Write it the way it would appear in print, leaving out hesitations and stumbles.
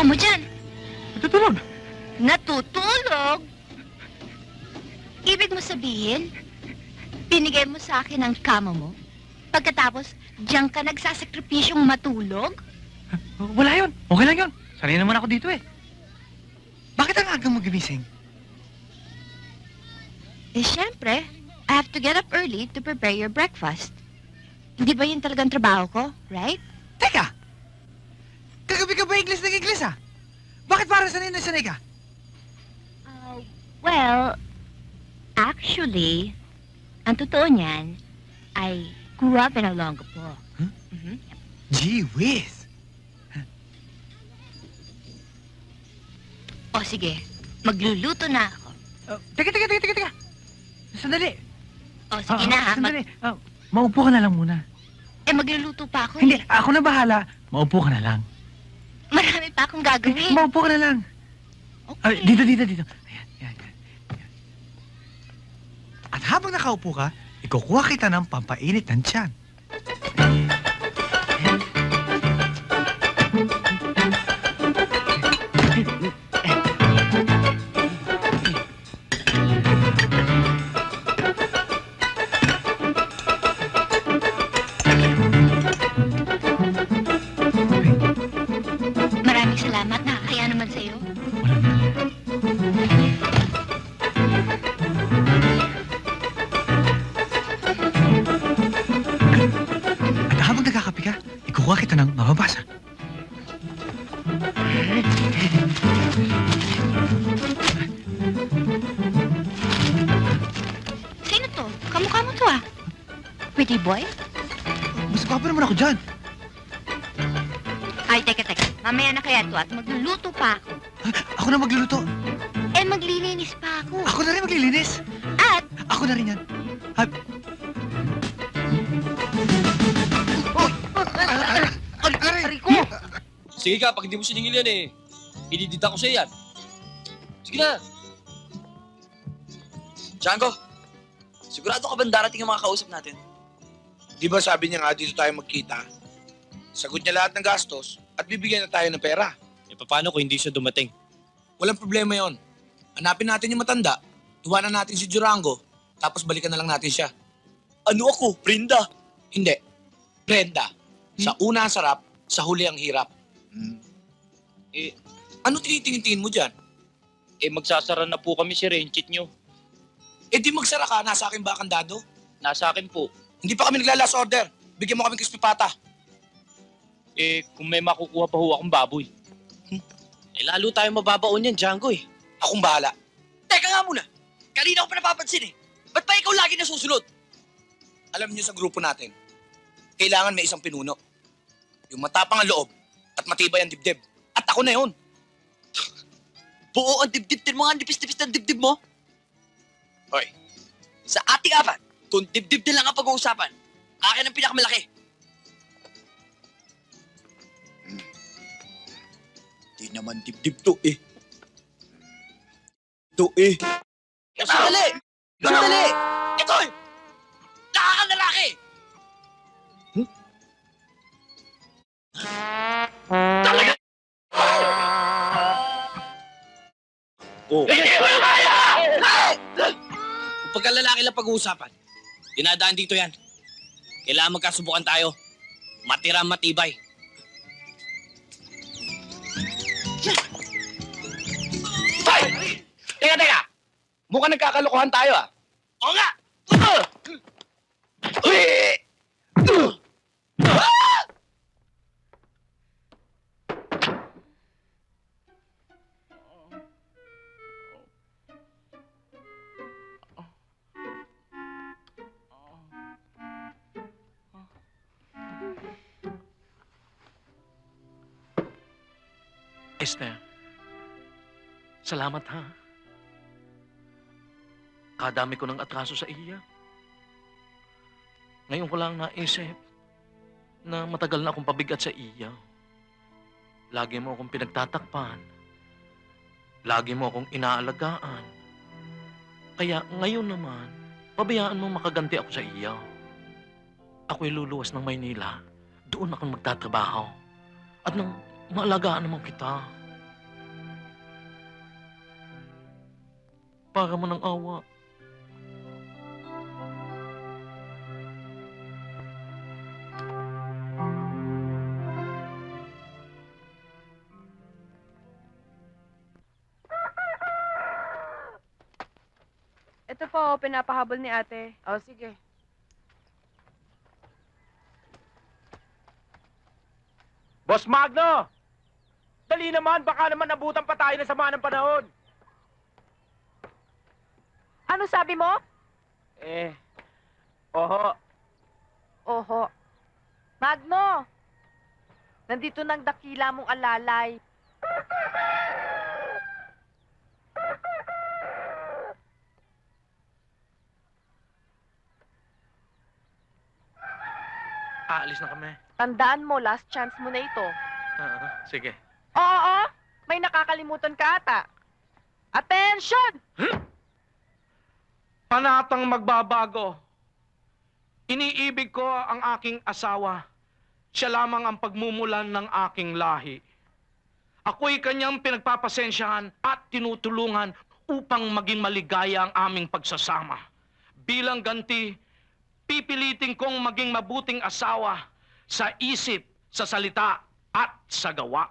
ginagawa mo dyan? Natutulog. Natutulog? Ibig mo sabihin, binigay mo sa akin ang kama mo, pagkatapos diyan ka nagsasakripisyong matulog? Wala yun. Okay lang yun. Sanay naman ako dito eh. Bakit ang aga mo gimising? Eh, syempre, I have to get up early to prepare your breakfast. Hindi ba yun talagang trabaho ko, right? Teka! Kagabi ka ba English ng English ah? Bakit parang sanay na sanay ka? Well, actually, ang totoo niyan, I grew up in Olongapo. Huh? Mhm. Gee whiz! O sige, magluluto na ako. Teka. Sandali. O sige na ha, Sandali. Maupo ka na lang muna. magluluto pa ako. Hindi, eh. ako na bahala. Maupo ka na lang. Marami pa akong gagawin. Maupo ka na lang. Okay. Dito. Ayan. At habang nakaupo ka, ikukuha kita ng pampainit ng tiyan. Maraming salamat, nakakaya naman sa'yo. At habang nagkakape ka, ikukuha kita ng mababasa. Sino to? Kamukha mo to ah. Pretty boy? Mas gwapo naman ako dyan. Ay, teka. Mamaya na kaya to at magluluto pa ako. Ako na magluluto. Eh, maglilinis pa ako. Ako na rin maglilinis. At, Ako na rin yan. Aray ko! Sige ka, pag hindi mo siningil yan eh. Pinidita ko sa'yo yan. Sige na. Django, sigurado ka ba darating ang mga kausap natin? Di ba sabi niya nga dito tayo magkita? Sagot niya lahat ng gastos at bibigyan na tayo ng pera. E paano kung hindi siya dumating? Walang problema yon. Hanapin natin yung matanda, tuwanan natin si Durango, tapos balikan na lang natin siya. Ano ako, Brenda? Hindi. Brenda. Sa una ang sarap, sa huli ang hirap. Eh, Ano tinitingin-tingin mo dyan? magsasara na po kami si Renchit nyo. Eh di magsara ka, nasa akin ba ang kandado? Nasa akin po. Hindi pa kami naglalas order. Bigyan mo kami crispy pata. Kung may makukuha pa ho akong baboy. Lalo tayo mababaon yan, Django eh. Akong bahala. Teka nga muna, kanina ko pa napapansin eh. Ba't pa ikaw lagi nasusunod? Alam niyo sa grupo natin, kailangan may isang pinuno. Yung matapang ang loob at matibay ang dibdib. At ako na yun. Buo ang dibdib din mga nipis-nipis ng dibdib mo? Hoy, Sa ating apat, kung dibdib din lang ang pag-uusapan, akin ang pinakamalaki. Di naman dibdib to eh. Sandali! Sandali! Ito eh! Nakakalalaki! Talaga! Oh. Kung pagkalalaki lang pag-uusapan, dinadaan dito yan. Kailangan magkasubukan tayo. Matira matibay. Hoy! Teka! Mukhang nagkakalokohan tayo ah. Oo nga! Esther, salamat ha. Kadami ko ng atraso sa iya. Ngayon ko lang naisip na matagal na akong pabigat sa iya. Lagi mo akong pinagtatakpan. Lagi mo akong inaalagaan. Kaya ngayon naman, pabayaan mo makaganti ako sa iya. Ako'y luluwas ng Maynila. Doon ako magtatrabaho. At nang maalagaan naman kita. Para mo ng awa. Ito po, pinapahabol ni ate. O, sige. Boss Magno! Dali naman, baka naman nabutan pa tayo ng sama ng panahon. Ano sabi mo? Oho. Oho. Magno! Nandito ng dakila mong alalay. Aalis na kami. Tandaan mo, last chance mo na ito. Sige. Oo, may nakakalimutan ka ata. Attention! Panatang magbabago. Iniibig ko ang aking asawa. Siya lamang ang pagmumulan ng aking lahi. Ako'y kanyang pinagpapasensyahan at tinutulungan upang maging maligaya ang aming pagsasama. Bilang ganti, pipilitin kong maging mabuting asawa sa isip, sa salita, at sa gawa.